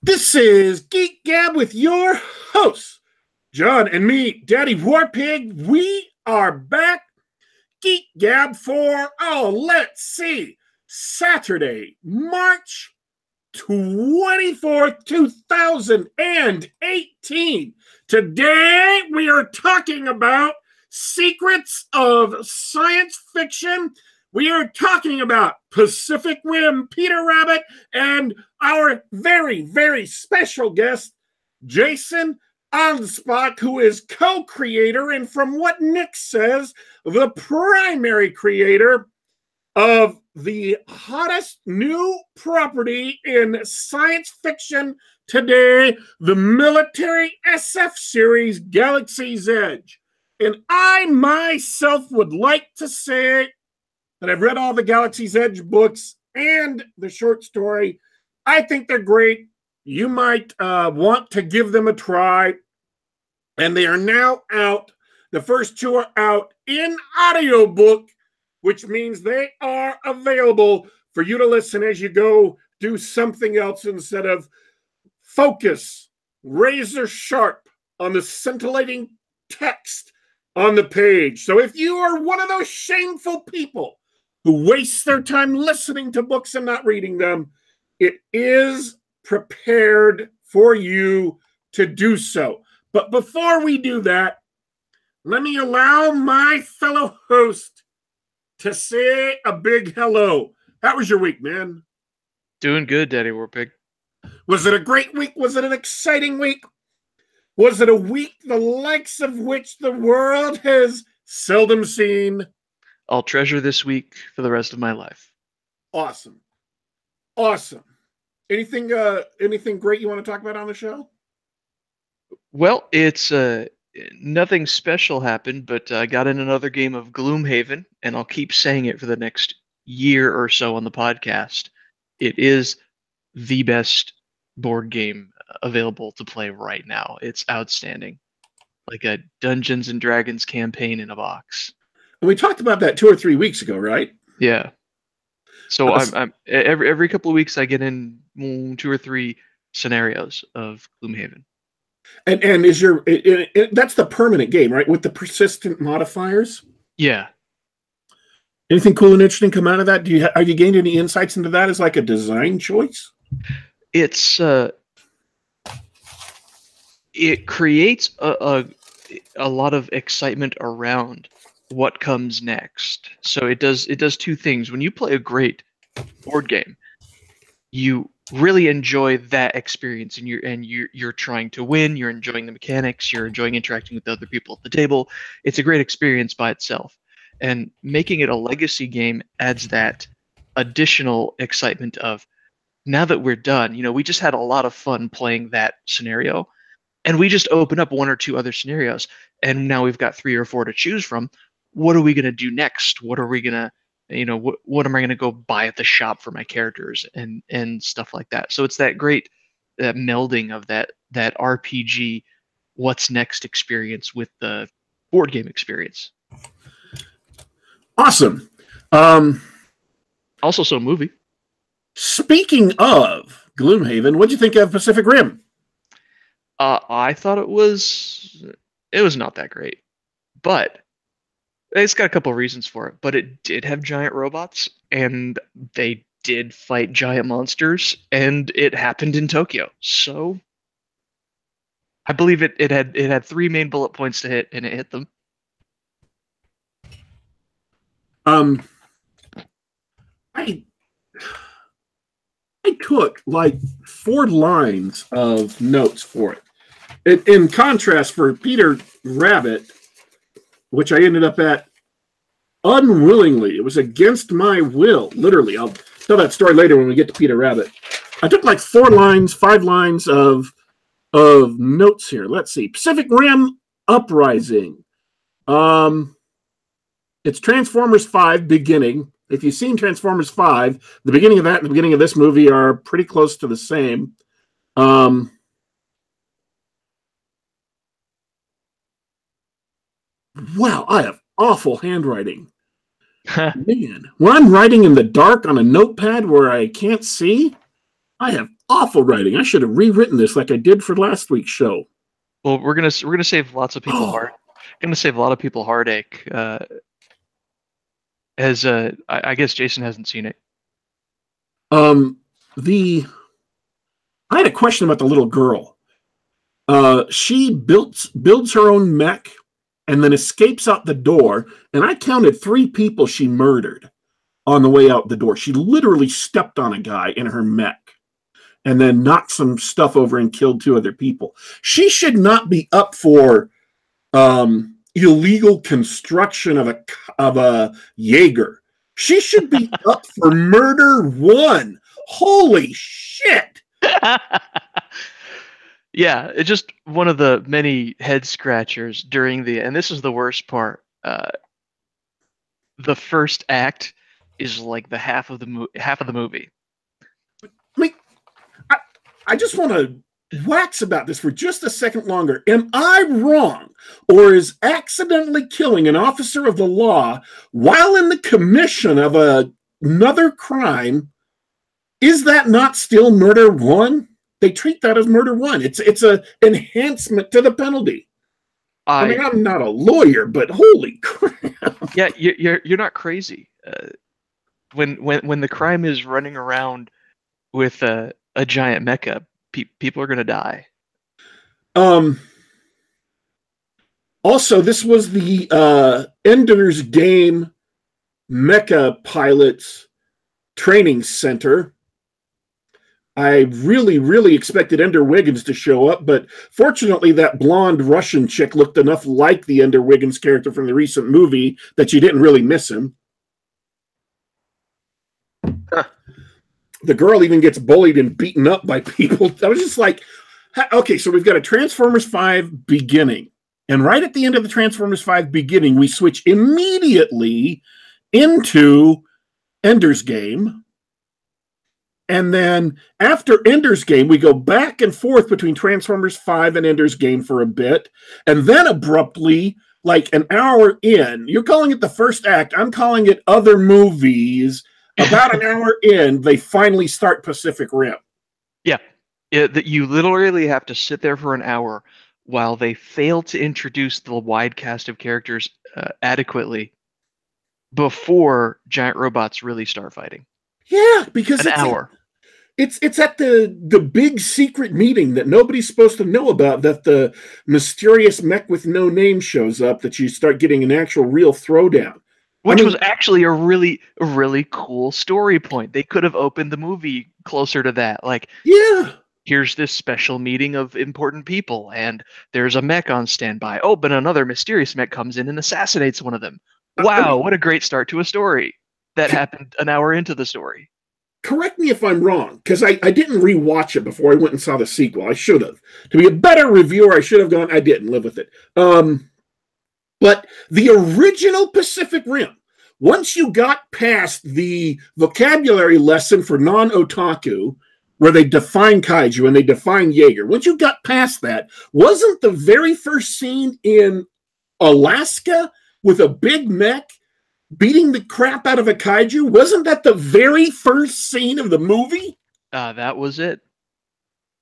This is Geek Gab with your hosts, John and me, Daddy Warpig. We are back. Geek Gab for, let's see, Saturday, March 24th, 2018. Today, we are talking about secrets of science fiction. We are talking about Pacific Rim, Peter Rabbit, and our very, very special guest, Jason Anspach, who is co-creator and, from what Nick says, the primary creator of the hottest new property in science fiction today, the military SF series Galaxy's Edge. And I myself would like to say that I've read all the Galaxy's Edge books and the short story. I think they're great. You might want to give them a try. And they are now out. The first two are out in audiobook, which means they are available for you to listen as you go do something else instead of focus razor sharp on the scintillating text on the page. So if you are one of those shameful people who waste their time listening to books and not reading them, it is prepared for you to do so. But before we do that, let me allow my fellow host to say a big hello. How was your week, man? Doing good, Daddy Warpig. Was it a great week? Was it an exciting week? Was it a week the likes of which the world has seldom seen? I'll treasure this week for the rest of my life. Awesome. Anything great you want to talk about on the show? Well, it's nothing special happened, but I got in another game of Gloomhaven, and I'll keep saying it for the next year or so on the podcast. It is the best board game available to play right now. It's outstanding. Like a Dungeons and Dragons campaign in a box. We talked about that 2 or 3 weeks ago, right? Yeah. So I'm every couple of weeks I get in 2 or 3 scenarios of Gloomhaven. And is that's the permanent game, right? With the persistent modifiers? Yeah. Anything cool and interesting come out of that? Have you gained any insights into that as like a design choice? It's it creates a lot of excitement around what comes next. So it does 2 things. When you play a great board game, you really enjoy that experience, and you're trying to win. You're enjoying the mechanics. You're enjoying interacting with other people at the table. It's a great experience by itself, and making it a legacy game adds that additional excitement of, now that we're done, we just had a lot of fun playing that scenario, and we just open up 1 or 2 other scenarios, and now we've got 3 or 4 to choose from. What are we going to do next? What are we going to, what am I going to go buy at the shop for my characters and stuff like that? So it's that great melding of that RPG, what's next experience with the board game experience. Awesome. Also, so movie. Speaking of Gloomhaven, what'd you think of Pacific Rim? I thought it was not that great, but it's got a couple of reasons for it. But it did have giant robots, and they did fight giant monsters, and it happened in Tokyo. So I believe it had 3 main bullet points to hit, and it hit them. I took like 4 lines of notes for it. In contrast, for Peter Rabbit, which I ended up at unwillingly, it was against my will, literally. I'll tell that story later when we get to Peter Rabbit. I took like 5 lines of notes here. Let's see. Pacific Rim Uprising. It's Transformers 5 beginning. If you've seen Transformers 5, the beginning of that and the beginning of this movie are pretty close to the same. Wow, I have awful handwriting. Man, when I'm writing in the dark on a notepad where I can't see, I have awful writing. I should have rewritten this like I did for last week's show. Well, we're gonna save lots of people gonna save a lot of people heartache. I guess Jason hasn't seen it. I had a question about the little girl. She builds her own mech and then escapes out the door. And I counted 3 people she murdered on the way out the door. She literally stepped on a guy in her mech and then knocked some stuff over and killed 2 other people. She should not be up for illegal construction of a Jaeger. She should be up for murder 1. Holy shit! Yeah, it's just one of the many head scratchers during and this is the worst part. The first act is like the half of the movie. I mean, I just want to wax about this for just a second longer. Am I wrong, or is accidentally killing an officer of the law while in the commission of another crime, is that not still murder 1? They treat that as murder 1. It's a enhancement to the penalty. I mean, I'm not a lawyer, but holy crap! Yeah, you're not crazy. When the crime is running around with a giant mecha, people are gonna die. Also, this was the Ender's Game Mecha Pilots Training Center. I really, really expected Ender Wiggins to show up, but fortunately that blonde Russian chick looked enough like the Ender Wiggins character from the recent movie that you didn't really miss him. Huh. The girl even gets bullied and beaten up by people. I was just like, okay, so we've got a Transformers 5 beginning. And right at the end of the Transformers 5 beginning, we switch immediately into Ender's Game. And then after Ender's Game, we go back and forth between Transformers 5 and Ender's Game for a bit. And then abruptly, like an hour in, you're calling it the first act, I'm calling it other movies. About an hour in, they finally start Pacific Rim. Yeah. You literally have to sit there for an hour while they fail to introduce the wide cast of characters adequately before giant robots really start fighting. Yeah, because an hour. It's at the big secret meeting that nobody's supposed to know about, that the mysterious mech with no name shows up, that you start getting an actual real throwdown. Which was actually a really cool story point. They could have opened the movie closer to that. Like, yeah, here's this special meeting of important people, and there's a mech on standby. Oh, but another mysterious mech comes in and assassinates one of them. Wow, what a great start to a story. That happened an hour into the story. Correct me if I'm wrong, because I didn't rewatch it before I went and saw the sequel. I should have. To be a better reviewer, I should have gone. I didn't live with it. But the original Pacific Rim, once you got past the vocabulary lesson for non-otaku, where they define kaiju and they define Jaeger, once you got past that, wasn't the very first scene in Alaska with a big mech beating the crap out of a kaiju? Wasn't that the very first scene of the movie? That was it.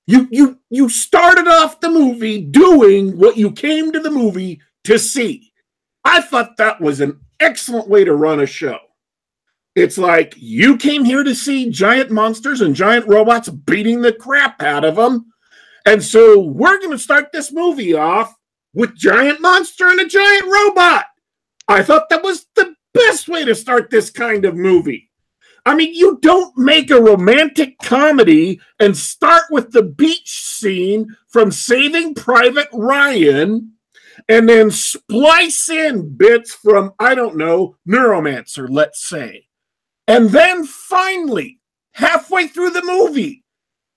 You started off the movie doing what you came to the movie to see. I thought that was an excellent way to run a show. It's like, you came here to see giant monsters and giant robots beating the crap out of them. And so we're going to start this movie off with giant monster and a giant robot. I thought that was the best way to start this kind of movie. I mean, you don't make a romantic comedy and start with the beach scene from Saving Private Ryan and then splice in bits from, I don't know, Neuromancer, let's say. And then finally, halfway through the movie,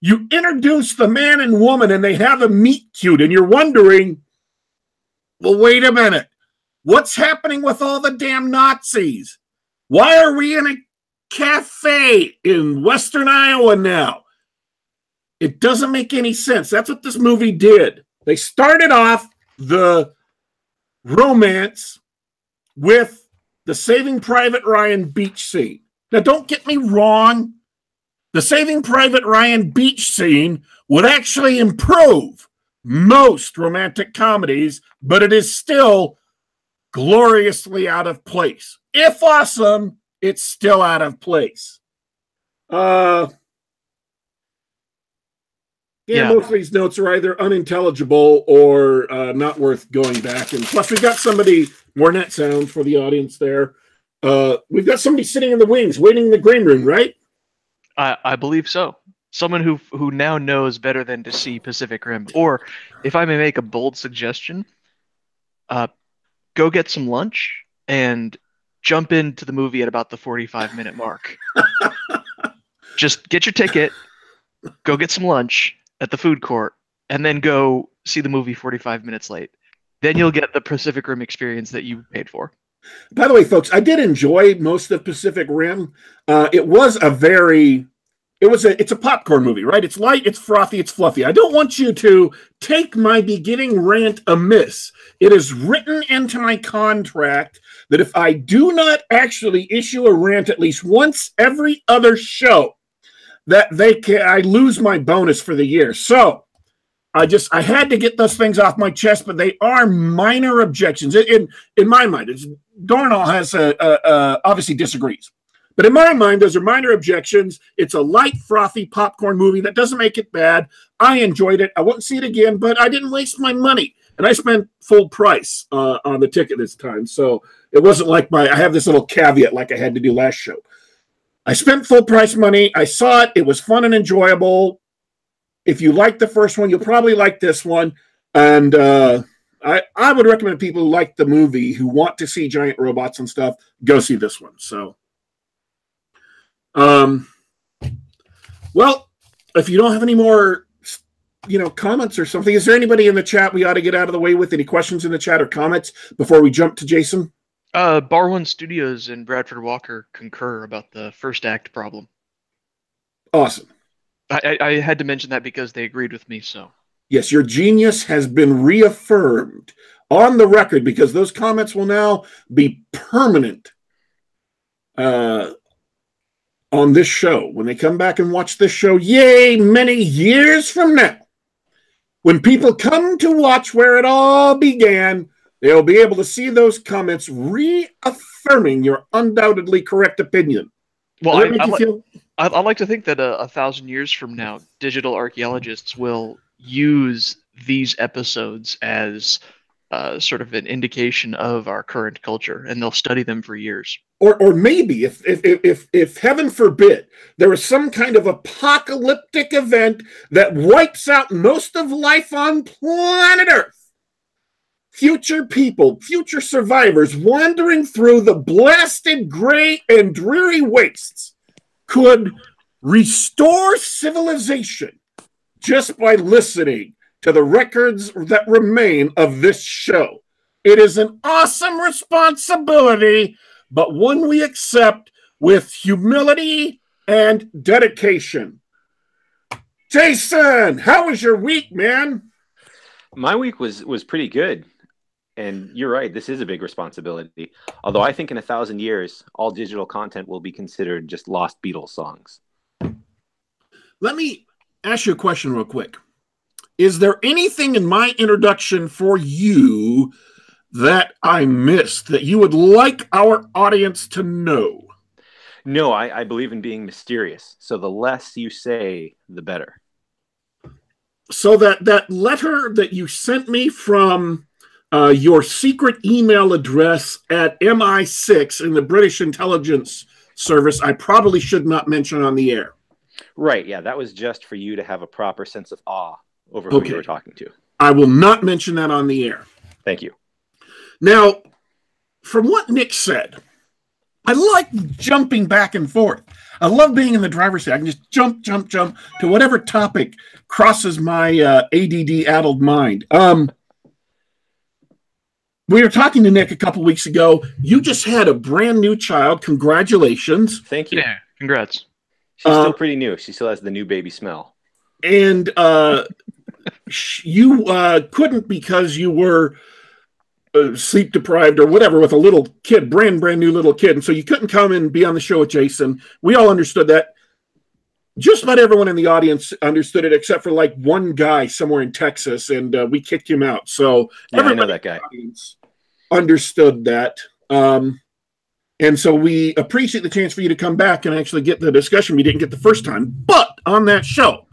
you introduce the man and woman and they have a meet cute and you're wondering, well, wait a minute. What's happening with all the damn Nazis? Why are we in a cafe in Western Iowa now? It doesn't make any sense. That's what this movie did. They started off the romance with the Saving Private Ryan beach scene. Now, don't get me wrong. The Saving Private Ryan beach scene would actually improve most romantic comedies, but it is still gloriously out of place. If awesome, it's still out of place. Yeah, most of these notes are either unintelligible or not worth going back. And plus, we've got somebody, more net sound for the audience there. We've got somebody sitting in the wings waiting in the green room, right? I believe so. Someone who now knows better than to see Pacific Rim. Or, if I may make a bold suggestion, go get some lunch and jump into the movie at about the 45-minute mark. Just get your ticket, go get some lunch at the food court, and then go see the movie 45 minutes late. Then you'll get the Pacific Rim experience that you paid for. By the way, folks, I did enjoy most of Pacific Rim. It's a popcorn movie, right? It's light, it's frothy, it's fluffy. I don't want you to take my beginning rant amiss. It is written into my contract that if I do not actually issue a rant at least once every other show, that I lose my bonus for the year. So I had to get those things off my chest, but they are minor objections. In my mind, Dornall has obviously disagrees. But in my mind, those are minor objections. It's a light, frothy popcorn movie that doesn't make it bad. I enjoyed it. I won't see it again, but I didn't waste my money. And I spent full price on the ticket this time. So it wasn't like I have this little caveat like I had to do last show. I spent full price money. I saw it. It was fun and enjoyable. If you like the first one, you'll probably like this one. And I would recommend people who like the movie, who want to see giant robots and stuff, go see this one. So, well, if you don't have any more, comments or something, is there anybody in the chat we ought to get out of the way with? Any questions in the chat or comments before we jump to Jason? Bar One Studios and Bradford Walker concur about the first act problem. Awesome. I had to mention that because they agreed with me, so. Yes, your genius has been reaffirmed on the record, because those comments will now be permanent on this show. When they come back and watch this show, yay, many years from now, when people come to watch where it all began, they'll be able to see those comments reaffirming your undoubtedly correct opinion. Well, I'd like to think that 1,000 years from now, digital archaeologists will use these episodes as sort of an indication of our current culture, and they'll study them for years. Or maybe, if heaven forbid, there is some kind of apocalyptic event that wipes out most of life on planet Earth, future people, future survivors wandering through the blasted, gray, and dreary wastes could restore civilization just by listening to the records that remain of this show. It is an awesome responsibility, but one we accept with humility and dedication. Jason, how was your week, man? My week was pretty good. And you're right, this is a big responsibility. Although I think in 1,000 years, all digital content will be considered just lost Beatles songs. Let me ask you a question real quick. Is there anything in my introduction for you that I missed that you would like our audience to know? No, I believe in being mysterious. So the less you say, the better. So that letter that you sent me from your secret email address at MI6 in the British Intelligence Service, I probably should not mention on the air. Right, yeah, that was just for you to have a proper sense of awe over who you were talking to. I will not mention that on the air. Thank you. Now, from what Nick said, I like jumping back and forth. I love being in the driver's seat. I can just jump to whatever topic crosses my ADD-addled mind. We were talking to Nick a couple weeks ago. You just had a brand new child. Congratulations. Thank you. Yeah, congrats. She's still pretty new. She still has the new baby smell. And you couldn't, because you were sleep deprived or whatever, with a little kid, brand new little kid. And so you couldn't come and be on the show with Jason. We all understood that. just about everyone in the audience understood it, except for like one guy somewhere in Texas, and we kicked him out. So Yeah, I know everybody that guy. in the audience understood that. And so we appreciate the chance for you to come back and actually get the discussion we didn't get the first time. But on that show,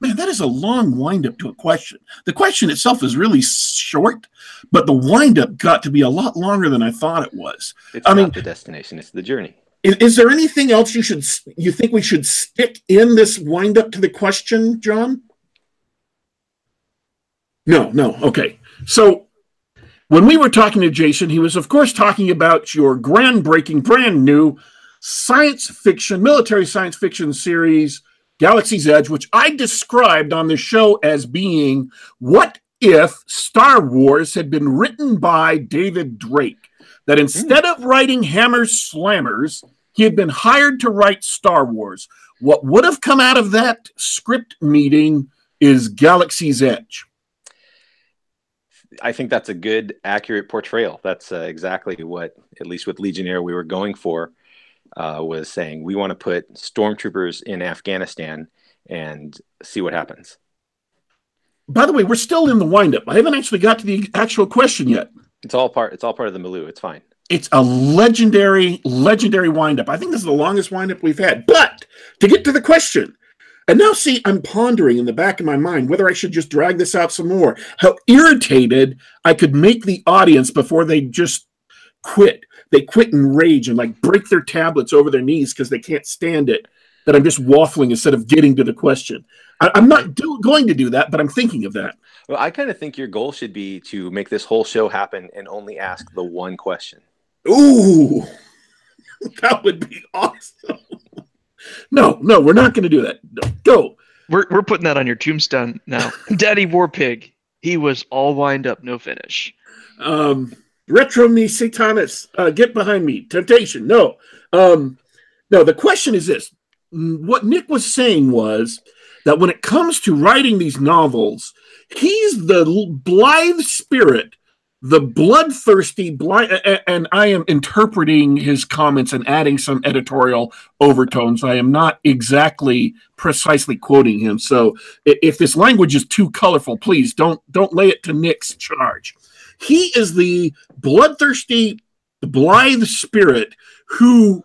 man, that is a long windup to a question. The question itself is really short, but the windup got to be a lot longer than I thought it was. It's not the destination; it's the journey. Is there anything else you think we should stick in this windup to the question, John? No. Okay. So when we were talking to Jason, he was, of course, talking about your groundbreaking, brand new science fiction, military science fiction series, Galaxy's Edge, which I described on the show as being what if Star Wars had been written by David Drake? That instead of writing Hammers Slammers, he had been hired to write Star Wars. What would have come out of that script meeting is Galaxy's Edge. I think that's a good, accurate portrayal. That's exactly what, at least with Legionnaire, we were going for, was saying we want to put stormtroopers in Afghanistan and see what happens. By the way, we're still in the windup. I haven't actually got to the actual question yet. It's all part of the Maloo. It's fine. It's a legendary windup. I think this is the longest windup we've had. But to get to the question, and now see, I'm pondering in the back of my mind whether I should just drag this out some more. How irritated I could make the audience before they just quit. They quit in rage and like break their tablets over their knees because they can't stand it. That I'm just waffling instead of getting to the question. I'm not going to do that, but I'm thinking of that. Well, I kind of think your goal should be to make this whole show happen and only ask the one question. Ooh, that would be awesome. No, we're not going to do that. No, go. We're putting that on your tombstone now. Daddy Warpig. He was all wind up, no finish. Retro me, Satanus. Get behind me. Temptation. No. No, the question is this. What Nick was saying was that when it comes to writing these novels, he's the blithe spirit, the bloodthirsty, and I am interpreting his comments and adding some editorial overtones. I am not exactly precisely quoting him. So if this language is too colorful, please don't lay it to Nick's charge. He is the bloodthirsty, blithe spirit who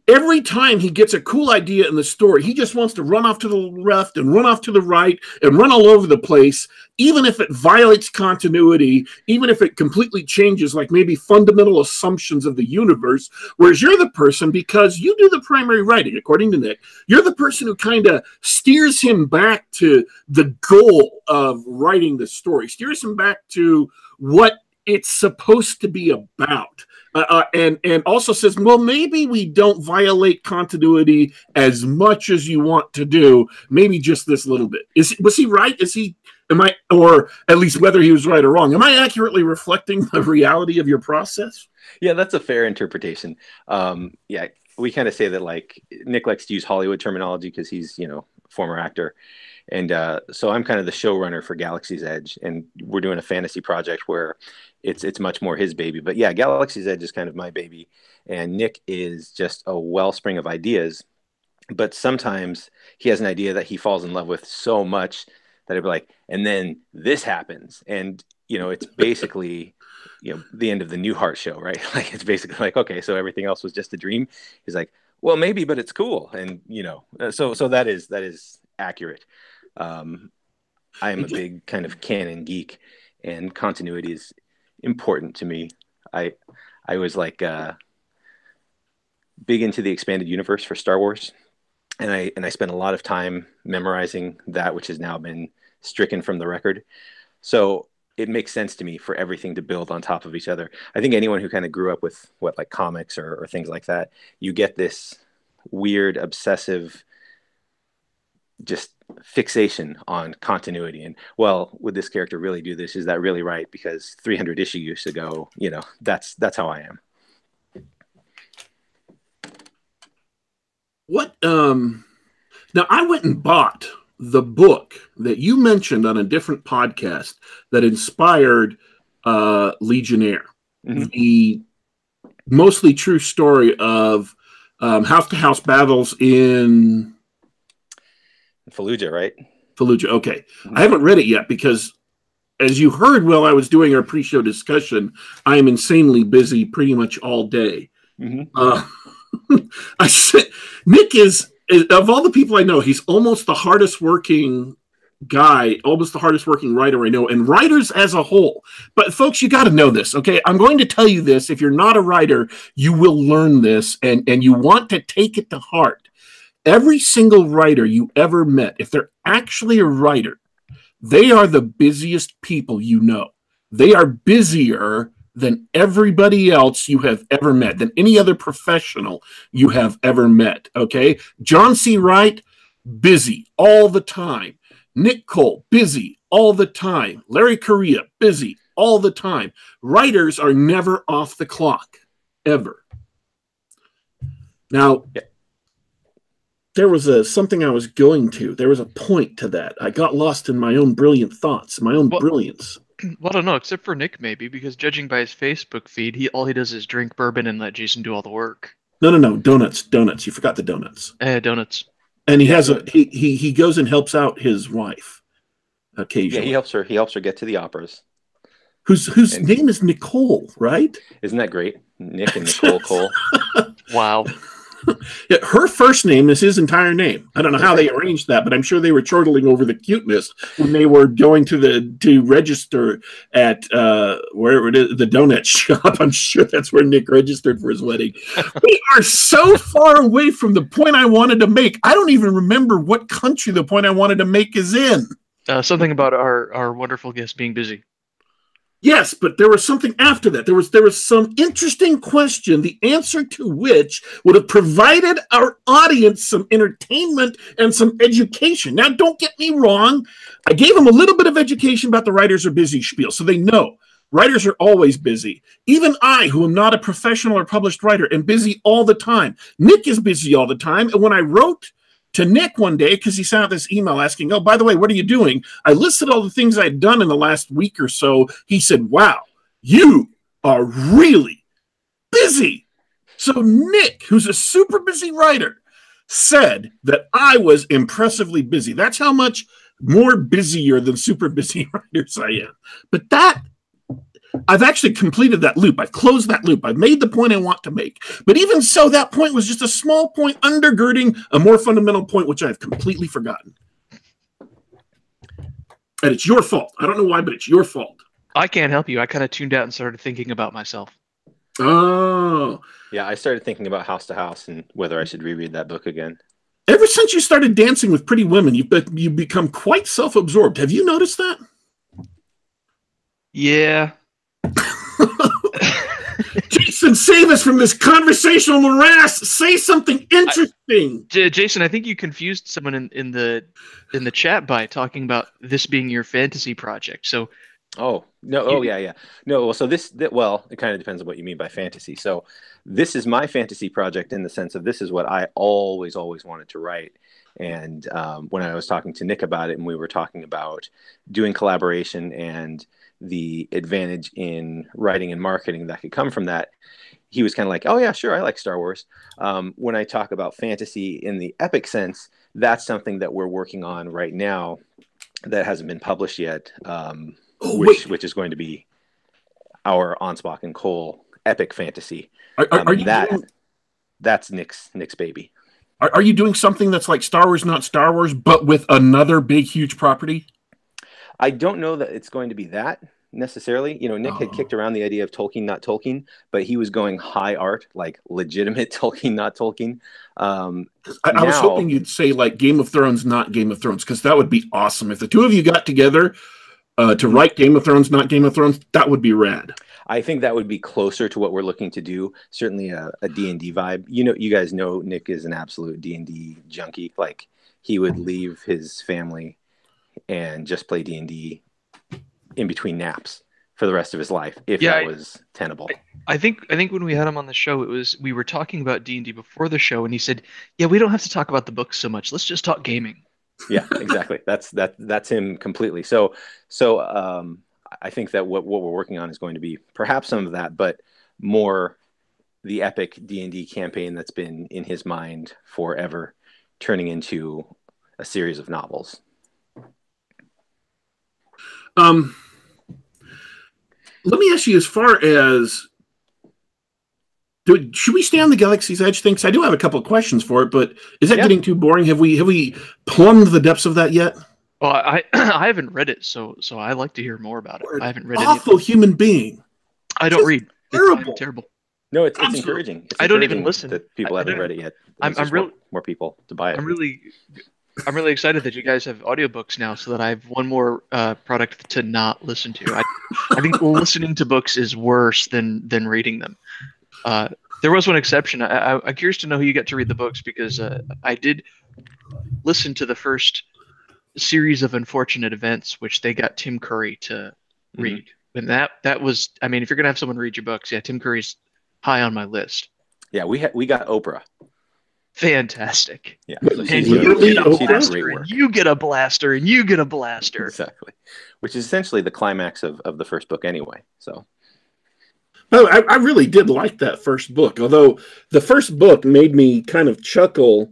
every time he gets a cool idea in the story, he just wants to run off to the left and run off to the right and run all over the place, even if it violates continuity, even if it completely changes, like maybe fundamental assumptions of the universe. Whereas you're the person, because you do the primary writing, according to Nick, you're the person who kind of steers him back to the goal of writing the story, steers him back to what it's supposed to be about. And also says, well, maybe we don't violate continuity as much as you want to do. Maybe just this little bit. Was he right? Or at least whether he was right or wrong? Am I accurately reflecting the reality of your process? Yeah, that's a fair interpretation. Yeah, we kind of say that like Nick likes to use Hollywood terminology because he's, former actor. And so I'm kind of the showrunner for Galaxy's Edge, and we're doing a fantasy project where it's much more his baby. But yeah, Galaxy's Edge is kind of my baby, and Nick is just a wellspring of ideas. But sometimes he has an idea that he falls in love with so much that I'd be like, and then this happens, and it's basically the end of the Newhart show, right? Like it's basically like, okay, so everything else was just a dream. He's like, well, maybe, but it's cool, and so that is accurate. I am a big kind of canon geek, and continuity is important to me. I was like big into the expanded universe for Star Wars, and I spent a lot of time memorizing that, which has now been stricken from the record. So it makes sense to me for everything to build on top of each other. I think anyone who kind of grew up with like comics or things like that, you get this weird, obsessive, just fixation on continuity. And well, would this character really do this? Is that really right? Because 300 issues ago, that's how I am. What? Now I went and bought the book that you mentioned on a different podcast that inspired Legionnaire, the mostly true story of house-to-house battles in Fallujah, right? Fallujah. Okay. I haven't read it yet because, as you heard while I was doing our pre-show discussion, I am insanely busy pretty much all day. I said, Nick is, of all the people I know, he's almost the hardest working guy, almost the hardest working writer I know, and writers as a whole. But folks, you got to know this, okay? I'm going to tell you this. If you're not a writer, you will learn this, and you want to take it to heart. Every single writer you ever met, if they're actually a writer, they are the busiest people you know. They are busier than everybody else you have ever met, than any other professional you have ever met, okay? John C. Wright, busy all the time. Nick Cole, busy all the time. Larry Correia, busy all the time. Writers are never off the clock, ever. Now, there was something I was going to. There was a point to that. I got lost in my own brilliant thoughts, my own brilliance. Well, I don't know, except for Nick, maybe, because judging by his Facebook feed, all he does is drink bourbon and let Jason do all the work. No, donuts. You forgot the donuts. Donuts. And he has he goes and helps out his wife occasionally. Yeah, he helps her get to the operas. Whose name is Nicole, right? Isn't that great? Nick and Nicole Cole. Wow. Yeah, her first name is his entire name. I don't know how they arranged that, but I'm sure they were chortling over the cuteness when they were going to register at wherever it is, the donut shop. I'm sure that's where Nick registered for his wedding. We are so far away from the point I wanted to make. I don't even remember what country the point I wanted to make is in. Something about our wonderful guest being busy. Yes, but there was something after that. There was some interesting question, the answer to which would have provided our audience some entertainment and some education. Now, don't get me wrong. I gave them a little bit of education about the writers are busy spiel, so they know writers are always busy. Even I, who am not a professional or published writer, am busy all the time. Nick is busy all the time, and when I wrote to Nick one day, because he sent out this email asking, oh, by the way, what are you doing? I listed all the things I'd done in the last week or so. He said, wow, you are really busy. So Nick, who's a super busy writer, said that I was impressively busy. That's how much more busier than super busy writers I am. But I've actually completed that loop. I've closed that loop. I've made the point I want to make. But even so, that point was just a small point undergirding a more fundamental point, which I've completely forgotten. And it's your fault. I don't know why, but it's your fault. I can't help you. I kind of tuned out and started thinking about myself. Oh. Yeah, I started thinking about House to House and whether I should reread that book again. Ever since you started dancing with pretty women, you've become quite self-absorbed. Have you noticed that? Yeah. Jason, save us from this conversational morass. Say something interesting. Jason, I think you confused someone in the chat by talking about this being your fantasy project. So, yeah. No, well, so it kind of depends on what you mean by fantasy. So, this is my fantasy project in the sense of this is what I always wanted to write. And when I was talking to Nick about it, and we were talking about doing collaboration and the advantage in writing and marketing that could come from that, he was kind of like, oh yeah, sure, I like Star Wars. When I talk about fantasy in the epic sense, that's something that we're working on right now that hasn't been published yet, which is going to be our Anspach and Cole epic fantasy. That's Nick's baby. Are you doing something that's like Star Wars, not Star Wars, but with another big, huge property? I don't know that it's going to be that necessarily. You know, Nick had kicked around the idea of Tolkien, not Tolkien, but he was going high art, like legitimate Tolkien, not Tolkien. I was hoping you'd say like Game of Thrones, not Game of Thrones, because that would be awesome. If the two of you got together to write Game of Thrones, not Game of Thrones, that would be rad. I think that would be closer to what we're looking to do. Certainly a D&D vibe. You know, you guys know Nick is an absolute D&D junkie. Like he would leave his family and just play D&D in between naps for the rest of his life if that was tenable. I think when we had him on the show, we were talking about D&D before the show, and he said, "Yeah, we don't have to talk about the books so much. Let's just talk gaming." Yeah, exactly. That's him completely. So I think that what we're working on is going to be perhaps some of that, but more the epic D&D campaign that's been in his mind forever, turning into a series of novels. Let me ask you, as far as should we stay on the Galaxy's Edge thing? Because I do have a couple of questions for it, but is that getting too boring? Have we plumbed the depths of that yet? Well, I I haven't read it, so I like to hear more about it. I haven't read it. Awful human being. I don't read. Terrible. Terrible. No, it's encouraging. It's I don't even listen. That people haven't read it yet. I'm really more people to buy it. I'm really excited that you guys have audiobooks now, so that I have one more product to not listen to. I think listening to books is worse than reading them. There was one exception. I'm curious to know who you get to read the books, because I did listen to the first series of Unfortunate Events, which they got Tim Curry to read. And that was, I mean, if you're gonna have someone read your books, yeah, Tim Curry's high on my list. Yeah, we got Oprah. Fantastic. Yeah, so and you get a blaster, and you get a blaster. Exactly, which is essentially the climax of the first book anyway. So. Oh, I really did like that first book, although the first book made me kind of chuckle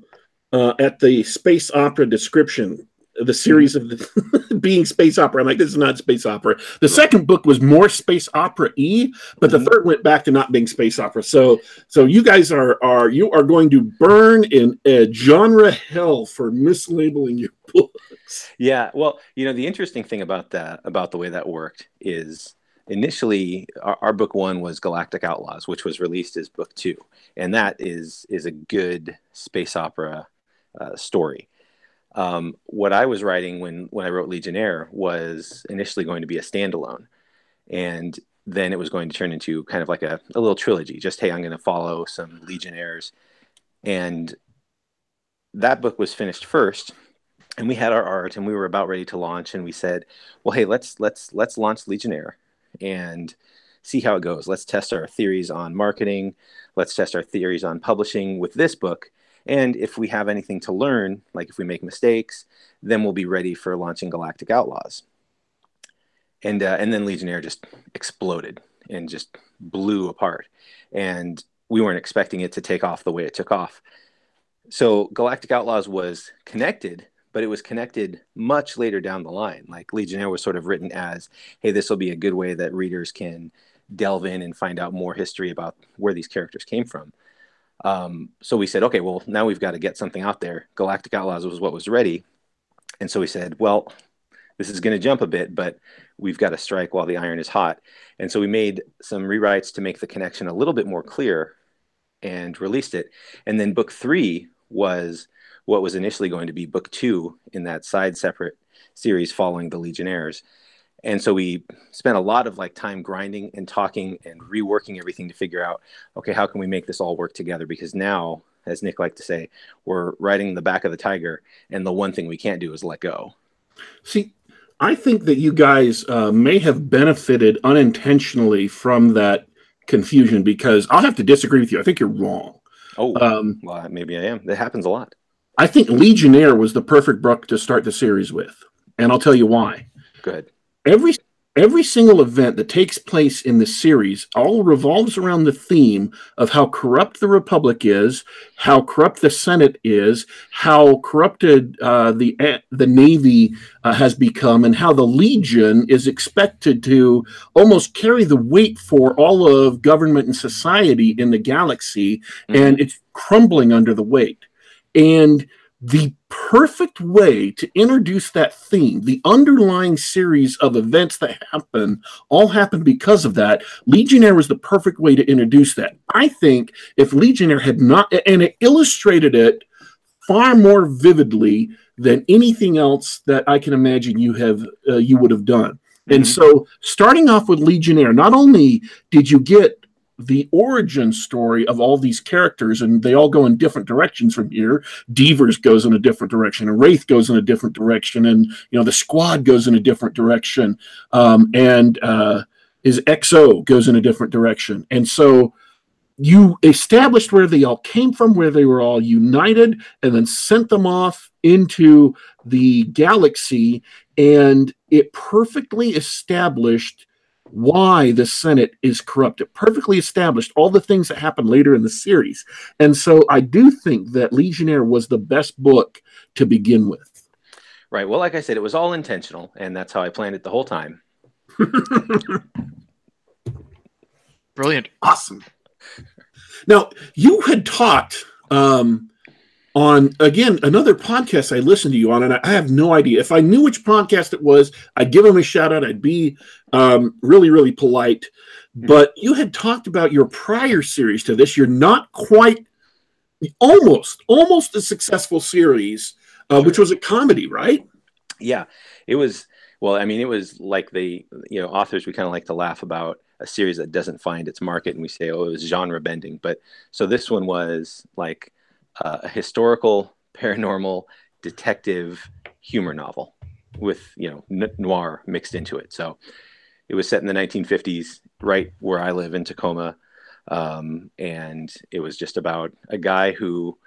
at the space opera description, the series of the being space opera. I'm like, this is not space opera. The second book was more space opera-y, but the third went back to not being space opera. So you guys are going to burn in a genre hell for mislabeling your books. Yeah, well, the interesting thing about the way that worked is, initially, our book 1 was Galactic Outlaws, which was released as book 2, and that is a good space opera story. What I was writing when I wrote Legionnaire was initially going to be a standalone, and then it was going to turn into kind of like a little trilogy. Just, hey, I'm going to follow some Legionnaires, and that book was finished first. And we had our art, and we were about ready to launch, and we said, well, hey, let's launch Legionnaire and see how it goes. Let's test our theories on marketing. Let's test our theories on publishing with this book. And if we have anything to learn, like if we make mistakes, then we'll be ready for launching Galactic Outlaws. And then Legionnaire just exploded and just blew apart. And we weren't expecting it to take off the way it took off. So Galactic Outlaws was connected, but it was connected much later down the line. Like, Legionnaire was sort of written as, hey, this will be a good way that readers can delve in and find out more history about where these characters came from. So we said, okay, well, now we've got to get something out there. Galactic Outlaws was what was ready. And so we said, well, this is going to jump a bit, but we've got to strike while the iron is hot. And so we made some rewrites to make the connection a little bit more clear and released it. And then book 3 was what was initially going to be book 2 in that side separate series following the Legionnaires. And so we spent a lot of time grinding and talking and reworking everything to figure out, okay, how can we make this all work together? Because now, as Nick liked to say, we're riding the back of the tiger, and the one thing we can't do is let go. See, I think that you guys may have benefited unintentionally from that confusion, because I'll have to disagree with you. I think you're wrong. Oh, well, maybe I am. That happens a lot. I think Legionnaire was the perfect book to start the series with, and I'll tell you why. Good. Every single event that takes place in the series all revolves around the theme of how corrupt the Republic is, how corrupt the Senate is, how corrupted the Navy has become, and how the Legion is expected to almost carry the weight for all of government and society in the galaxy, and it's crumbling under the weight. And the perfect way to introduce that theme, the underlying series of events that all happen because of that, Legionnaire was the perfect way to introduce that. I think if Legionnaire had not, and it illustrated it far more vividly than anything else that I can imagine you would have done. And so, starting off with Legionnaire, not only did you get the origin story of all these characters, and they all go in different directions from here. Devers goes in a different direction, and Wraith goes in a different direction, and the squad goes in a different direction, and his XO goes in a different direction. And so you established where they all came from, where they were all united, and then sent them off into the galaxy, and it perfectly established why the Senate is corrupt. It perfectly established all the things that happen later in the series. And so I do think that Legionnaire was the best book to begin with. Right. Well, like I said, it was all intentional, and that's how I planned it the whole time. Brilliant. Awesome. Now, you had talked on, again, another podcast I listened to you on, and I have no idea. If I knew which podcast it was, I'd give them a shout out. I'd be really, really polite. But you had talked about your prior series to this. You're not quite, almost a successful series, which was a comedy, right? Yeah, it was. Well, I mean, it was like authors, we kind of like to laugh about a series that doesn't find its market, and we say, oh, it was genre bending. But so this one was like a historical, paranormal, detective humor novel with, noir mixed into it. So it was set in the 1950s, right where I live in Tacoma. And it was just about a guy who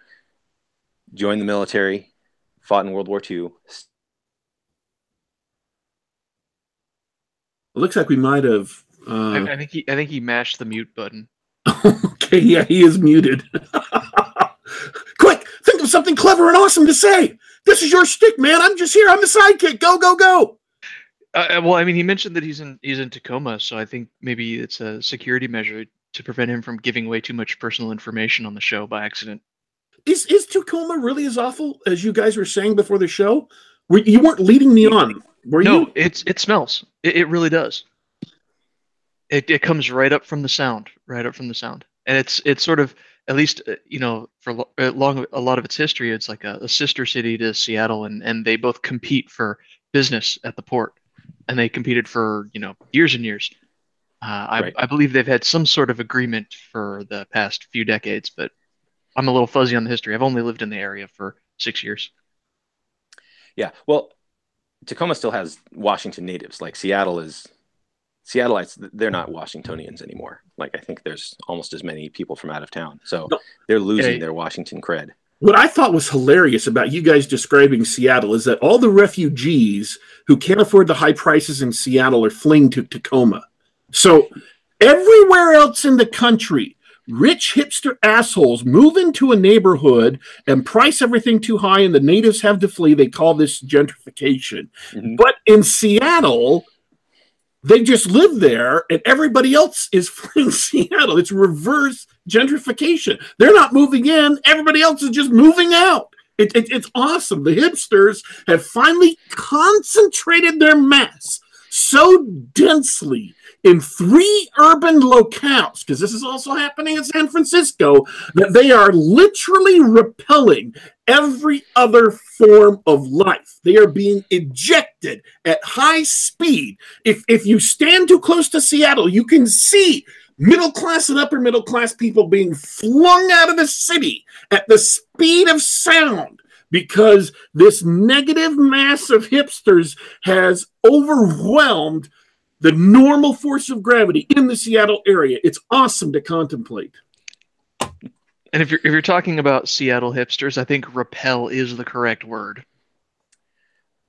joined the military, fought in World War II. It looks like we might have. I think he mashed the mute button. Okay, yeah, he is muted. Quick, think of something clever and awesome to say. This is your stick, man. I'm just here. I'm the sidekick. Go, go, go. Well, I mean, he mentioned that he's in Tacoma, so I think maybe it's a security measure to prevent him from giving away too much personal information on the show by accident. Is Tacoma really as awful as you guys were saying before the show? You weren't leading me on, were you? No, it smells. It really does. It comes right up from the sound, and it's sort of, at least for a lot of its history, it's like a sister city to Seattle, and they both compete for business at the port, and they competed for years and years. Right. I believe they've had some sort of agreement for the past few decades, but I'm a little fuzzy on the history. I've only lived in the area for 6 years. Yeah, well, Tacoma still has Washington natives. Like Seattleites, they're not Washingtonians anymore. Like, I think there's almost as many people from out of town. So they're losing their Washington cred. What I thought was hilarious about you guys describing Seattle is that all the refugees who can't afford the high prices in Seattle are fleeing to Tacoma. So everywhere else in the country, rich hipster assholes move into a neighborhood and price everything too high, and the natives have to flee. They call this gentrification. Mm-hmm. But in Seattle, they just live there, and everybody else is fleeing Seattle. It's reverse gentrification. They're not moving in. Everybody else is just moving out. It's awesome. The hipsters have finally concentrated their mass so densely in 3 urban locales, because this is also happening in San Francisco, that they are literally repelling every other form of life. They are being ejected at high speed. If you stand too close to Seattle, you can see middle class and upper middle class people being flung out of the city at the speed of sound, because this negative mass of hipsters has overwhelmed the normal force of gravity in the Seattle area. It's awesome to contemplate. And if you're talking about Seattle hipsters, I think repel is the correct word.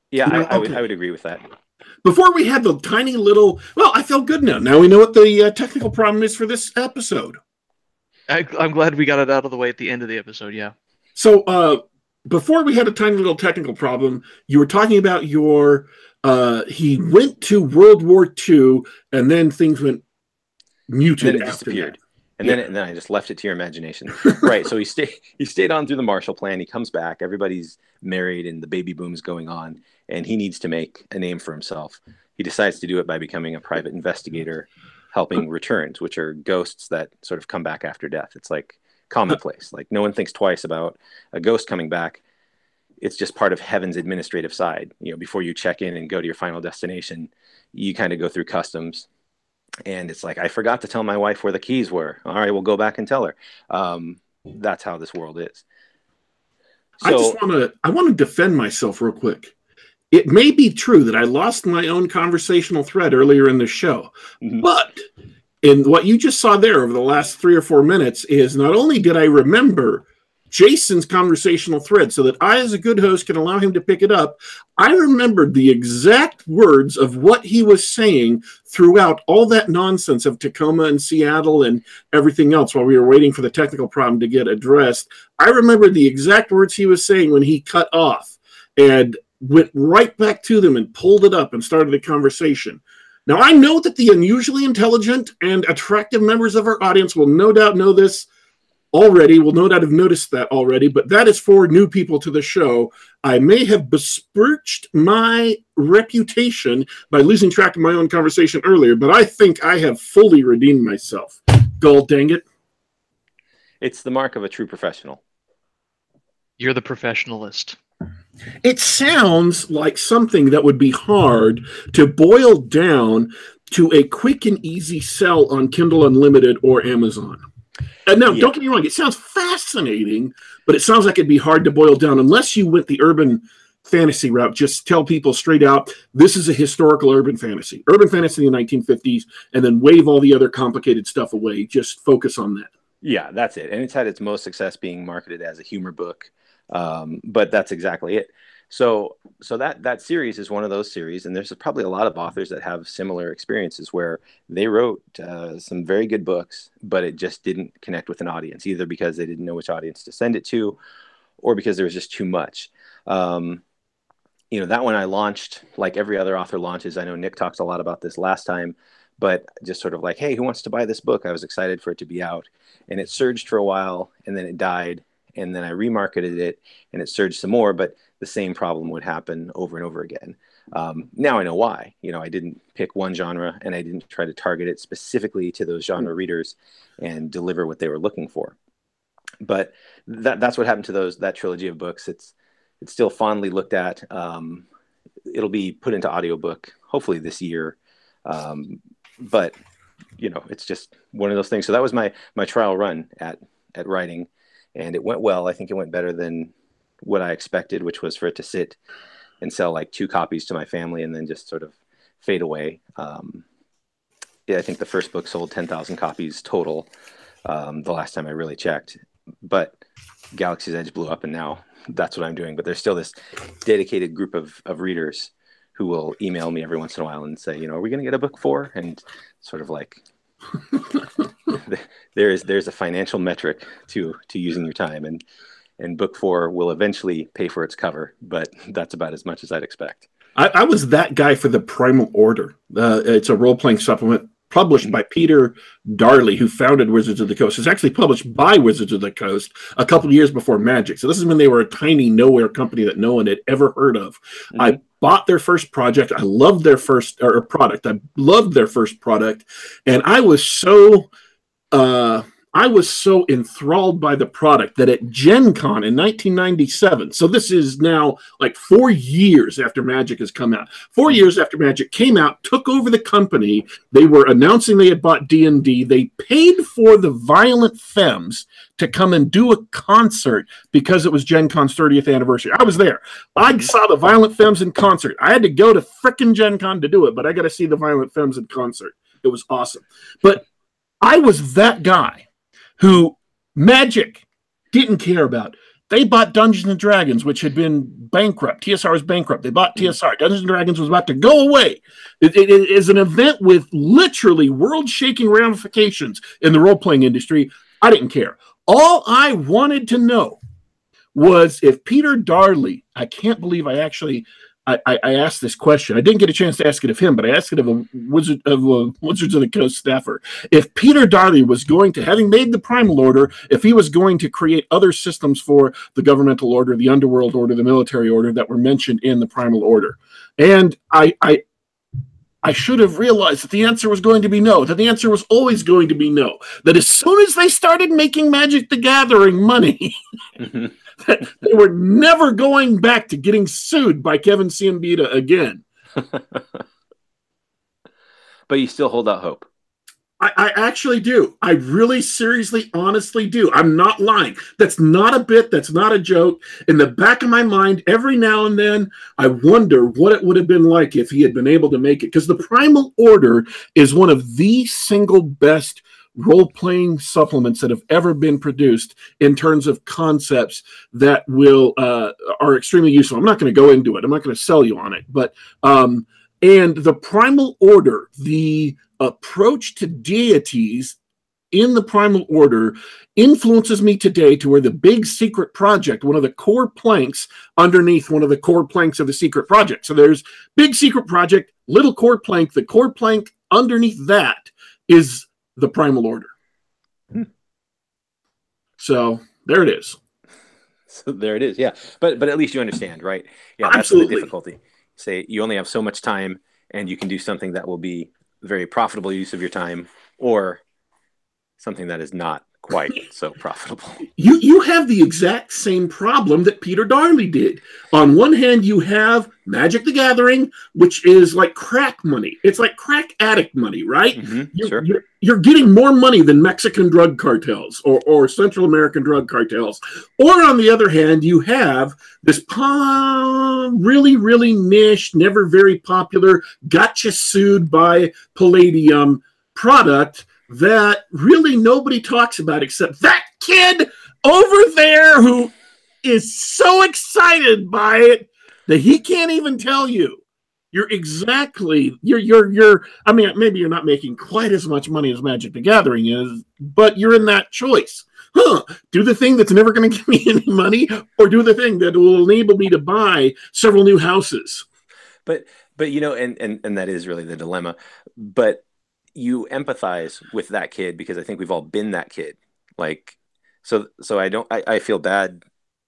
Yeah, I would agree with that. Before we had the tiny little, well, I feel good now. Now we know what the technical problem is for this episode. I'm glad we got it out of the way at the end of the episode, yeah. So before we had a tiny little technical problem, you were talking about your... he went to World War II, and then things went muted. And then it disappeared. And then I just left it to your imagination. Right. So he stayed on through the Marshall Plan. He comes back. Everybody's married, and the baby boom is going on, and he needs to make a name for himself. He decides to do it by becoming a private investigator, helping returns, which are ghosts that sort of come back after death. It's like commonplace. Like, no one thinks twice about a ghost coming back. It's just part of heaven's administrative side. Before you check in and go to your final destination, you kind of go through customs, and it's like, I forgot to tell my wife where the keys were. All right, we'll go back and tell her. That's how this world is. So, I want to defend myself real quick. It may be true that I lost my own conversational thread earlier in the show, but in what you just saw there over the last 3 or 4 minutes is not only did I remember Jason's conversational thread so that I, as a good host, can allow him to pick it up, I remembered the exact words of what he was saying throughout all that nonsense of Tacoma and Seattle and everything else while we were waiting for the technical problem to get addressed. I remembered the exact words he was saying when he cut off. And went right back to them and pulled it up and started a conversation. Now, I know that the unusually intelligent and attractive members of our audience will no doubt know this already, will no doubt have noticed that already, but that is for new people to the show. I may have besmirched my reputation by losing track of my own conversation earlier, but I think I have fully redeemed myself. Gall dang it. It's the mark of a true professional. You're the professionalist. It sounds like something that would be hard to boil down to a quick and easy sell on Kindle Unlimited or Amazon. Now, don't get me wrong, it sounds fascinating, but it sounds like it'd be hard to boil down unless you went the urban fantasy route. Just tell people straight out, this is a historical urban fantasy in the 1950s, and then wave all the other complicated stuff away. Just focus on that. Yeah, that's it. And it's had its most success being marketed as a humor book. But that's exactly it. So that series is one of those series, and there's probably a lot of authors that have similar experiences where they wrote some very good books, but it just didn't connect with an audience, either because they didn't know which audience to send it to, or because there was just too much. That one I launched like every other author launches. I know Nick talked a lot about this last time, but just sort of like, hey, who wants to buy this book? I was excited for it to be out, and it surged for a while, and then it died. And then I remarketed it and it surged some more, but the same problem would happen over and over again. Now I know why. I didn't pick one genre and I didn't try to target it specifically to those genre readers and deliver what they were looking for. But that's what happened to that trilogy of books. It's still fondly looked at. It'll be put into audiobook hopefully this year. But it's just one of those things. So that was my trial run at writing. And it went well. I think it went better than what I expected, which was for it to sit and sell like 2 copies to my family and then just sort of fade away. I think the first book sold 10,000 copies total the last time I really checked. But Galaxy's Edge blew up, and now that's what I'm doing. But there's still this dedicated group of readers who will email me every once in a while and say, are we going to get a book 4? And sort of like... there's a financial metric to using your time, and book 4 will eventually pay for its cover, but that's about as much as I'd expect. I was that guy for the Primal Order. It's a role-playing supplement published by Peter Darley, who founded Wizards of the Coast. It's actually published by Wizards of the Coast a couple of years before Magic. So this is when they were a tiny nowhere company that no one had ever heard of. Mm-hmm. I bought their first project. I loved their first product. I loved their first product. And I was so enthralled by the product that at Gen Con in 1997, so this is now like 4 years after Magic has come out. 4 years after Magic came out, took over the company. They were announcing they had bought D&D. They paid for the Violent Femmes to come and do a concert because it was Gen Con's 30th anniversary. I was there. I saw the Violent Femmes in concert. I had to go to frickin' Gen Con to do it, but I got to see the Violent Femmes in concert. It was awesome. But I was that guy who Magic didn't care about. They bought Dungeons & Dragons, which had been bankrupt. TSR was bankrupt. They bought TSR. Dungeons & Dragons was about to go away. It is an event with literally world-shaking ramifications in the role-playing industry. I didn't care. All I wanted to know was if Peter Darley, I can't believe I asked this question. I didn't get a chance to ask it of him, but I asked it of a Wizards of the Coast staffer. If Peter Darley was going to, having made the Primal Order, if he was going to create other systems for the Governmental Order, the Underworld Order, the Military Order that were mentioned in the Primal Order. And I should have realized that the answer was going to be no, that the answer was always going to be no, that as soon as they started making Magic the Gathering money, that they were never going back to getting sued by Kevin Ciambita again. But you still hold out hope. I actually do. I really, seriously, honestly do. I'm not lying. That's not a bit. That's not a joke. In the back of my mind, every now and then, I wonder what it would have been like if he had been able to make it. Because the Primal Order is one of the single best role-playing supplements that have ever been produced in terms of concepts that are extremely useful. I'm not going to go into it. I'm not going to sell you on it. But and the Primal Order, the approach to deities in the Primal Order influences me today to where the big secret project, one of the core planks underneath one of the core planks of the secret project. So there's big secret project, little core plank. The core plank underneath that is the Primal Order. So there it is. So there it is. Yeah. But at least you understand, right? Yeah. That's Absolutely. the difficulty. Say you only have so much time and you can do something that will be very profitable use of your time, or something that is not quite so profitable. You have the exact same problem that Peter Darley did. On one hand, you have Magic the Gathering, which is like crack money. It's like crack addict money, right? Sure. You're getting more money than Mexican drug cartels or Central American drug cartels. Or on the other hand, you have this really, really niche, never very popular, gotcha sued by Palladium product that really nobody talks about except that kid over there who is so excited by it that he can't even tell you. You're I mean, maybe you're not making quite as much money as Magic the Gathering is, but you're in that choice. Do the thing that's never going to give me any money, or do the thing that will enable me to buy several new houses. But you know, and that is really the dilemma. But you empathize with that kid because I think we've all been that kid. Like, so I feel bad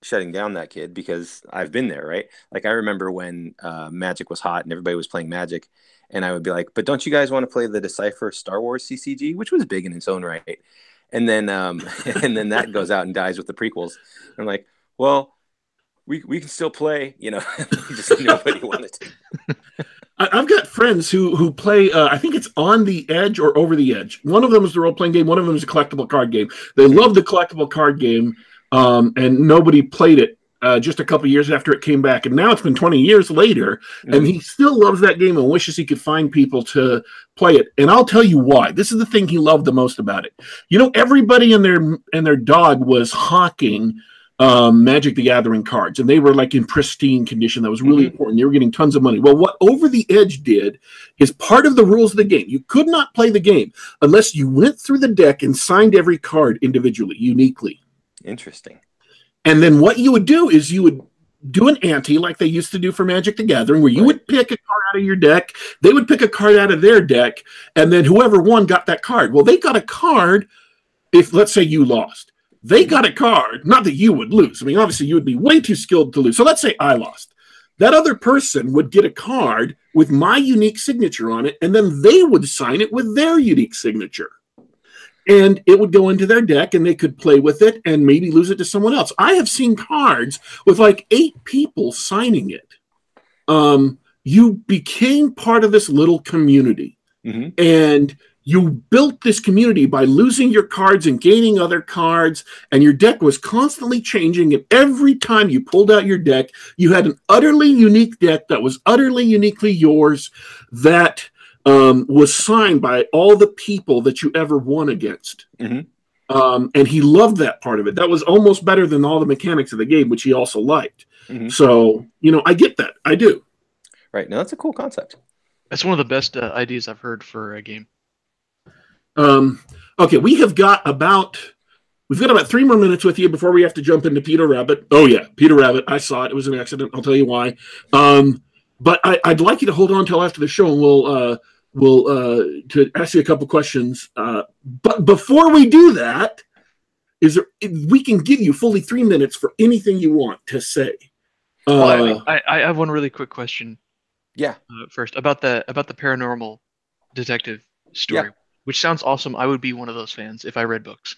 shutting down that kid because I've been there, right? Like, I remember when Magic was hot and everybody was playing Magic, and I would be like, but don't you guys want to play the Decipher Star Wars CCG, which was big in its own right? And then and then that goes out and dies with the prequels. I'm like, well, we can still play, you know. Just nobody wanted to. I've got friends who play, I think it's On the Edge or Over the Edge. One of them is the role-playing game. One of them is a collectible card game. They love the collectible card game, and nobody played it just a couple years after it came back. And now it's been 20 years later, and he still loves that game and wishes he could find people to play it. And I'll tell you why. This is the thing he loved the most about it. You know, everybody and their dog was hawking Magic the Gathering cards, and they were like in pristine condition. That was really important. They were getting tons of money. Well, what Over the Edge did is part of the rules of the game. You could not play the game unless you went through the deck and signed every card individually, uniquely. Interesting. And then what you would do is you would do an ante like they used to do for Magic the Gathering, where you would pick a card out of your deck, they would pick a card out of their deck, and then whoever won got that card. Well, they got a card if, let's say, you lost. They got a card, not that you would lose. I mean, obviously, you would be way too skilled to lose. So let's say I lost. That other person would get a card with my unique signature on it, and then they would sign it with their unique signature. And it would go into their deck, and they could play with it and maybe lose it to someone else. I have seen cards with like 8 people signing it. You became part of this little community. And you built this community by losing your cards and gaining other cards, and your deck was constantly changing. And every time you pulled out your deck, you had an utterly unique deck that was utterly uniquely yours, that was signed by all the people that you ever won against. And he loved that part of it. That was almost better than all the mechanics of the game, which he also liked. So, you know, I get that. I do. Right. Now, that's a cool concept. That's one of the best ideas I've heard for a game. Okay, we've got about 3 more minutes with you before we have to jump into Peter Rabbit. Oh yeah, Peter Rabbit. I saw it. It was an accident. I'll tell you why. But I'd like you to hold on until after the show, and we'll to ask you a couple questions. But before we do that, we can give you fully 3 minutes for anything you want to say. I have one really quick question. Yeah. First about the paranormal detective story. Yeah. Which sounds awesome. I would be one of those fans if I read books.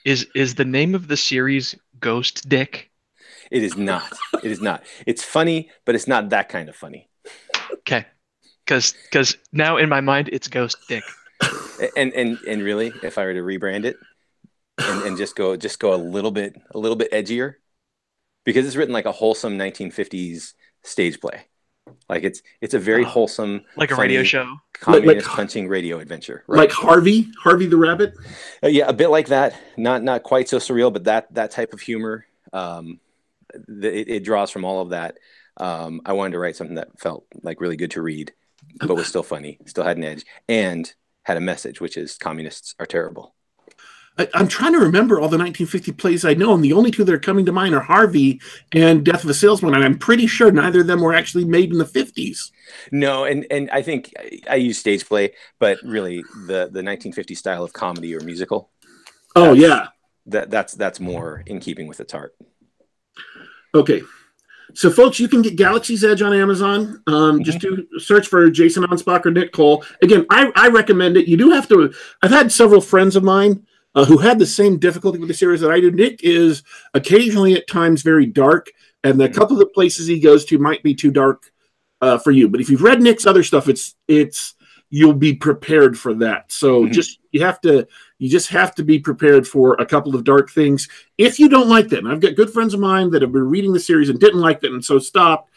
Is the name of the series Ghost Dick? It is not. It is not. It's funny, but it's not that kind of funny. Okay, because now in my mind it's Ghost Dick. And really, if I were to rebrand it and just go a little bit edgier, because it's written like a wholesome 1950s stage play. Like it's a very wholesome, like a radio show, communist punching radio adventure, right? Like Harvey the Rabbit. Yeah, a bit like that. Not quite so surreal, but that type of humor. It draws from all of that. I wanted to write something that felt like really good to read, but was still funny, still had an edge, and had a message, which is communists are terrible. I'm trying to remember all the 1950 plays I know, and the only two that are coming to mind are Harvey and Death of a Salesman, and I'm pretty sure neither of them were actually made in the 50s. No, and I think I use stage play, but really the 1950 style of comedy or musical. Oh, yeah. That's more in keeping with its art. Okay. So, folks, you can get Galaxy's Edge on Amazon. Just do search for Jason Anspach or Nick Cole. Again, I recommend it. You do have to. I've had several friends of mine who had the same difficulty with the series that I do. Nick is occasionally at times very dark, and a couple of the places he goes to might be too dark for you. But if you've read Nick's other stuff, it's you'll be prepared for that. So you just have to be prepared for a couple of dark things. If you don't like that, and I've got good friends of mine that have been reading the series and didn't like it and so stopped,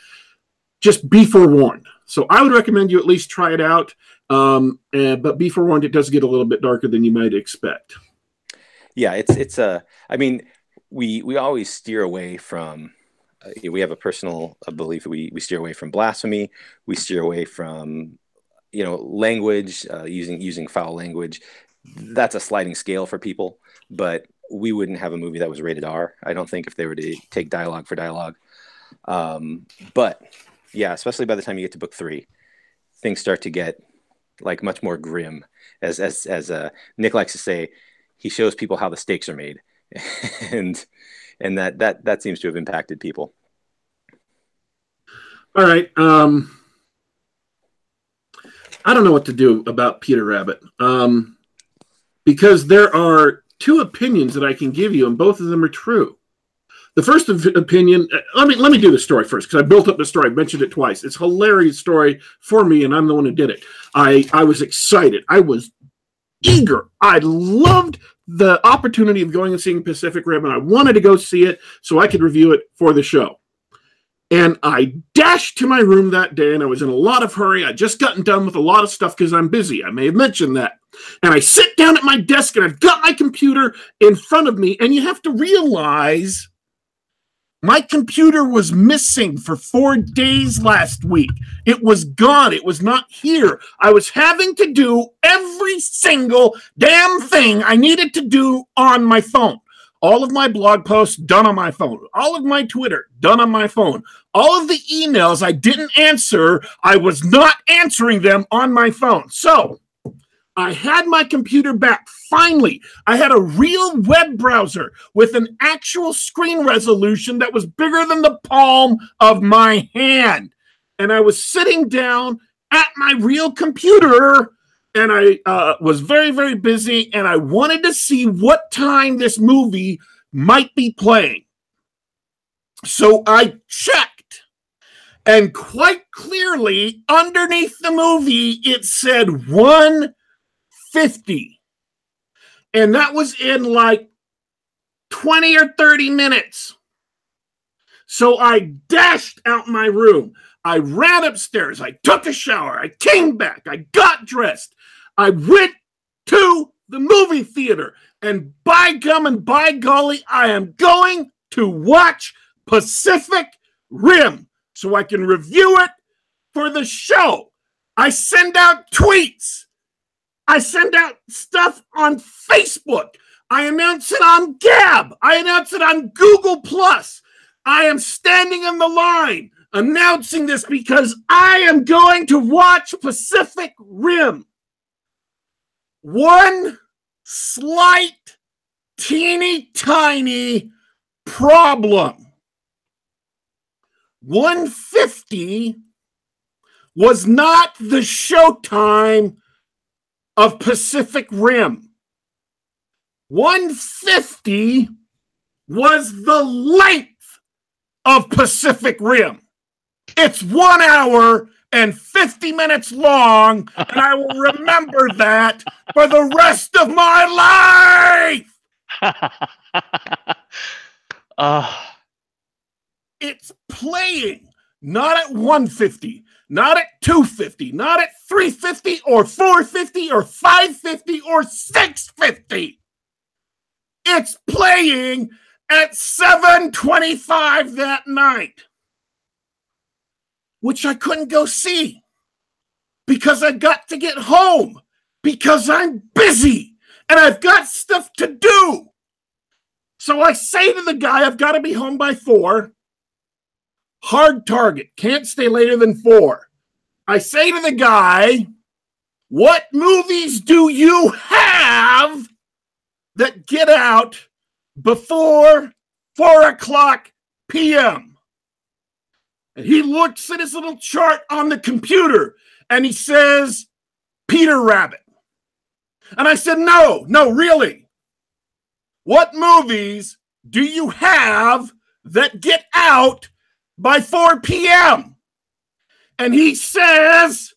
just be forewarned. So I would recommend you at least try it out. But be forewarned, it does get a little bit darker than you might expect. Yeah, I mean, we always steer away from, we have a personal belief that we steer away from blasphemy. We steer away from, language, using foul language. That's a sliding scale for people, but we wouldn't have a movie that was rated R, I don't think, if they were to take dialogue for dialogue. But yeah, especially by the time you get to book 3, things start to get like much more grim. As Nick likes to say, he shows people how the steaks are made, and that seems to have impacted people. All right. I don't know what to do about Peter Rabbit. Because there are 2 opinions that I can give you, and both of them are true. The first opinion, let me do the story first, because I built up the story. I mentioned it twice. It's a hilarious story for me, and I'm the one who did it. I was excited. I was eager. I loved the opportunity of going and seeing Pacific Rim, and I wanted to go see it so I could review it for the show. And I dashed to my room that day, and I was in a lot of hurry. I'd just gotten done with a lot of stuff because I'm busy. I may have mentioned that. And I sit down at my desk, and I've got my computer in front of me, and you have to realize my computer was missing for 4 days last week. It was gone. It was not here. I was having to do every single damn thing I needed to do on my phone. All of my blog posts done on my phone. All of my Twitter done on my phone. All of the emails I didn't answer, I was not answering them on my phone. So I had my computer back. Finally, I had a real web browser with an actual screen resolution that was bigger than the palm of my hand. And I was sitting down at my real computer, and I was very, very busy, and I wanted to see what time this movie might be playing. So I checked, and quite clearly, underneath the movie, it said 1:50. And that was in like 20 or 30 minutes. So I dashed out my room. I ran upstairs. I took a shower. I came back. I got dressed. I went to the movie theater. And by gum and by golly, I am going to watch Pacific Rim so I can review it for the show. I send out tweets. I send out stuff on Facebook. I announce it on Gab. I announce it on Google+. I am standing in the line announcing this because I am going to watch Pacific Rim. One slight, teeny tiny problem. 1:50 was not the showtime of Pacific Rim. 1:50 was the length of Pacific Rim. It's 1 hour and 50 minutes long, and I will remember that for the rest of my life. It's playing not at 1:50, not at 2:50, not at 3:50 or 4:50 or 5:50 or 6:50. It's playing at 7:25 that night, which I couldn't go see because I got to get home because I'm busy and I've got stuff to do. So I say to the guy, I've got to be home by 4. Hard target. Can't stay later than 4. I say to the guy, what movies do you have that get out before 4:00 p.m.? And he looks at his little chart on the computer and he says, Peter Rabbit. And I said, no, really. What movies do you have that get out by 4 p.m.? And he says,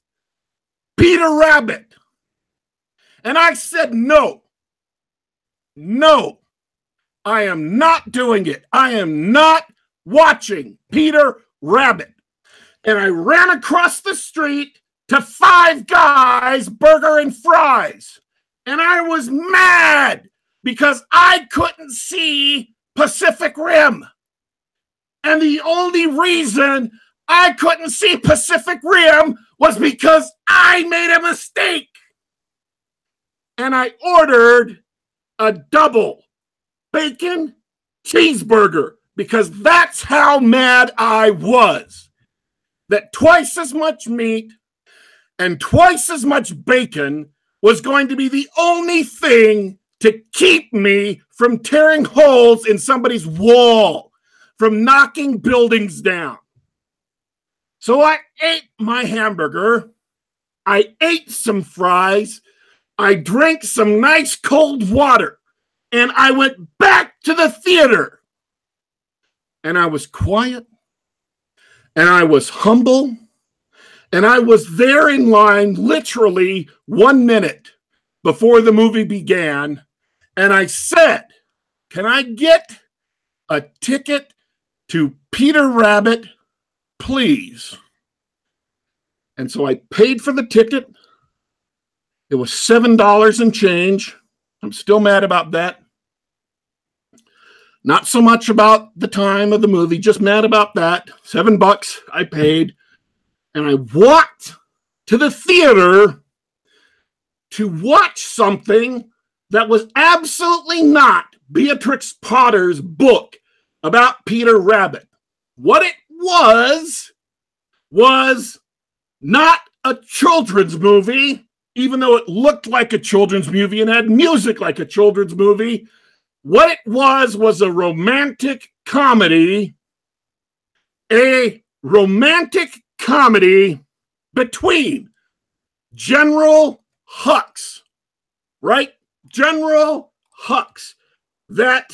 Peter Rabbit. And I said, no, I am not doing it. I am not watching Peter Rabbit. And I ran across the street to Five Guys Burger and Fries. And I was mad because I couldn't see Pacific Rim. And the only reason I couldn't see Pacific Rim was because I made a mistake. And I ordered a double bacon cheeseburger because that's how mad I was. That twice as much meat and twice as much bacon was going to be the only thing to keep me from tearing holes in somebody's wall, from knocking buildings down. So I ate my hamburger, I ate some fries, I drank some nice cold water, and I went back to the theater. And I was quiet, and I was humble, and I was there in line literally 1 minute before the movie began, and I said, can I get a ticket to Peter Rabbit, please? And so I paid for the ticket. It was $7 and change. I'm still mad about that. Not so much about the time of the movie, just mad about that. $7 I paid. And I walked to the theater to watch something that was absolutely not Beatrix Potter's book about Peter Rabbit. What it was not a children's movie, even though it looked like a children's movie and had music like a children's movie. What it was a romantic comedy, between General Hux, right? General Hux, that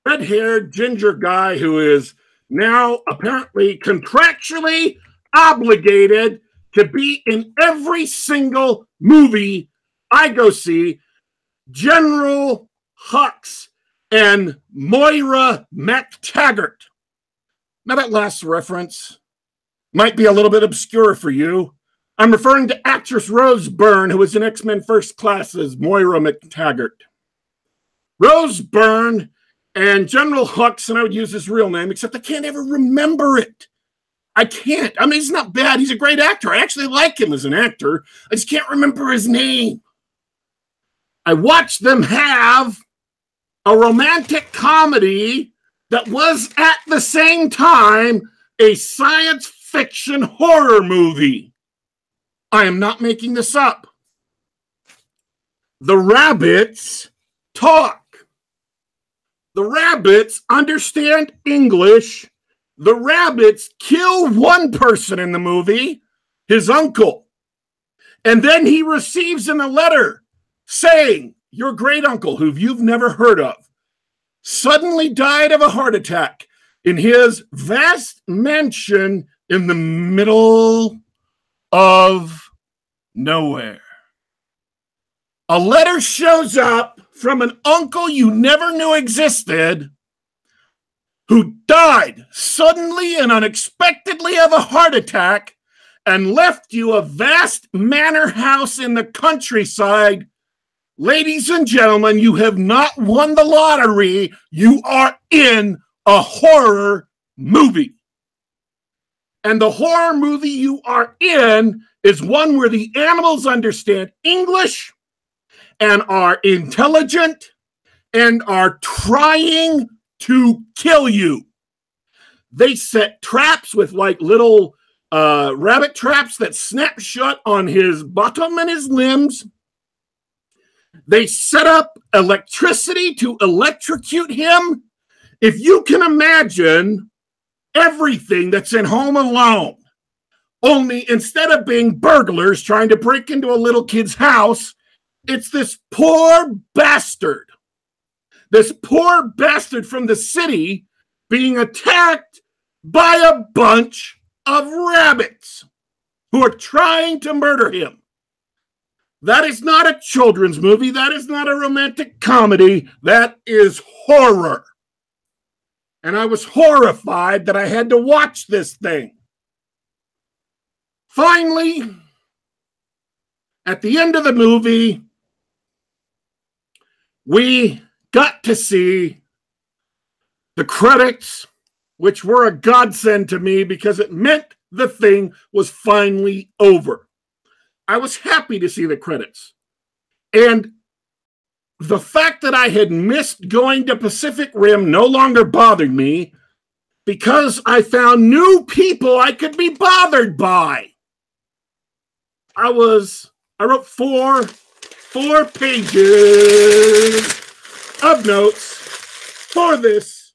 red-haired ginger guy who is now apparently contractually obligated to be in every single movie I go see. General Hux and Moira MacTaggart. Now that last reference might be a little bit obscure for you. I'm referring to actress Rose Byrne, who was in X-Men First Class as Moira MacTaggart. Rose Byrne and General Hux, and I would use his real name, except I can't ever remember it. I can't. I mean, he's not bad. He's a great actor. I actually like him as an actor. I just can't remember his name. I watched them have a romantic comedy that was at the same time a science fiction horror movie. I am not making this up. The rabbits talk. The rabbits understand English. The rabbits kill one person in the movie, his uncle. And then he receives in a letter saying, your great uncle, who you've never heard of, suddenly died of a heart attack in his vast mansion in the middle of nowhere. A letter shows up from an uncle you never knew existed, who died suddenly and unexpectedly of a heart attack and left you a vast manor house in the countryside. Ladies and gentlemen, you have not won the lottery. You are in a horror movie. and the horror movie you are in is one where the animals understand English and are intelligent and are trying to kill you. They set traps with like little rabbit traps that snap shut on his bottom and his limbs. They set up electricity to electrocute him. If you can imagine everything that's in Home Alone, only instead of being burglars trying to break into a little kid's house, it's this poor bastard from the city being attacked by a bunch of rabbits who are trying to murder him. That is not a children's movie. That is not a romantic comedy. That is horror. And I was horrified that I had to watch this thing. Finally, at the end of the movie, we got to see the credits, which were a godsend to me because it meant the thing was finally over. I was happy to see the credits. And the fact that I had missed going to Pacific Rim no longer bothered me because I found new people I could be bothered by. I wrote four pages of notes for this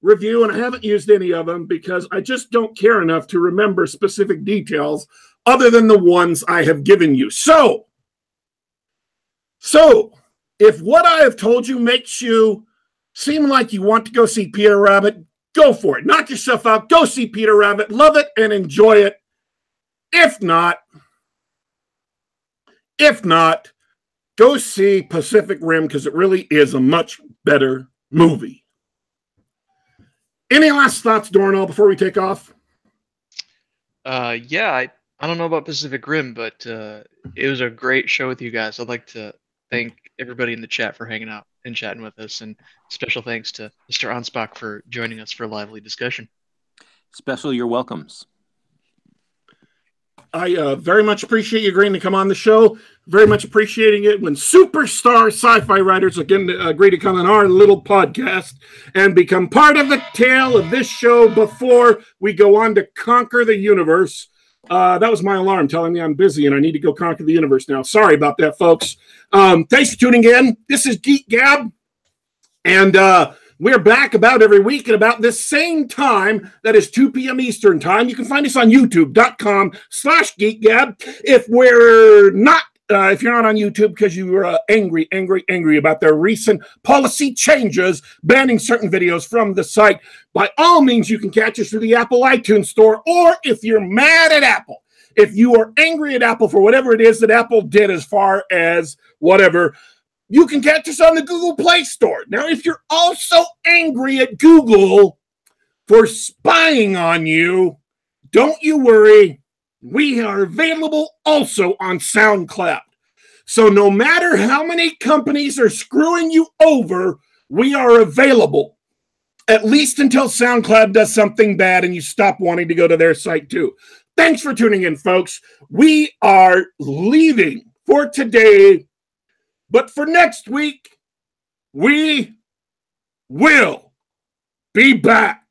review, and I haven't used any of them because I just don't care enough to remember specific details other than the ones I have given you. So if what I have told you makes you seem like you want to go see Peter Rabbit, go for it. Knock yourself out. Go see Peter Rabbit. Love it and enjoy it. If not, go see Pacific Rim because it really is a much better movie. Any last thoughts, Dornall, before we take off? Yeah, I don't know about Pacific Rim, but it was a great show with you guys. I'd like to thank everybody in the chat for hanging out and chatting with us, and special thanks to Mr. Anspach for joining us for a lively discussion. Special you're welcomes. I very much appreciate you agreeing to come on the show. Very much appreciating it when superstar sci-fi writers again agree to come on our little podcast and become part of the tale of this show before we go on to conquer the universe. That was my alarm telling me I'm busy and I need to go conquer the universe now. Sorry about that, folks. Thanks for tuning in. This is Geek Gab, and we're back about every week at about this same time. That is 2 p.m. Eastern time. You can find us on youtube.com/GeekGab. If you're not on YouTube because you were angry about their recent policy changes banning certain videos from the site, by all means, you can catch us through the Apple iTunes Store. Or if you're mad at Apple, if you are angry at Apple for whatever it is that Apple did as far as whatever, you can catch us on the Google Play Store. Now, if you're also angry at Google for spying on you, don't you worry. We are available also on SoundCloud. So no matter how many companies are screwing you over, we are available, at least until SoundCloud does something bad and you stop wanting to go to their site too. Thanks for tuning in, folks. We are leaving for today, but for next week, we will be back.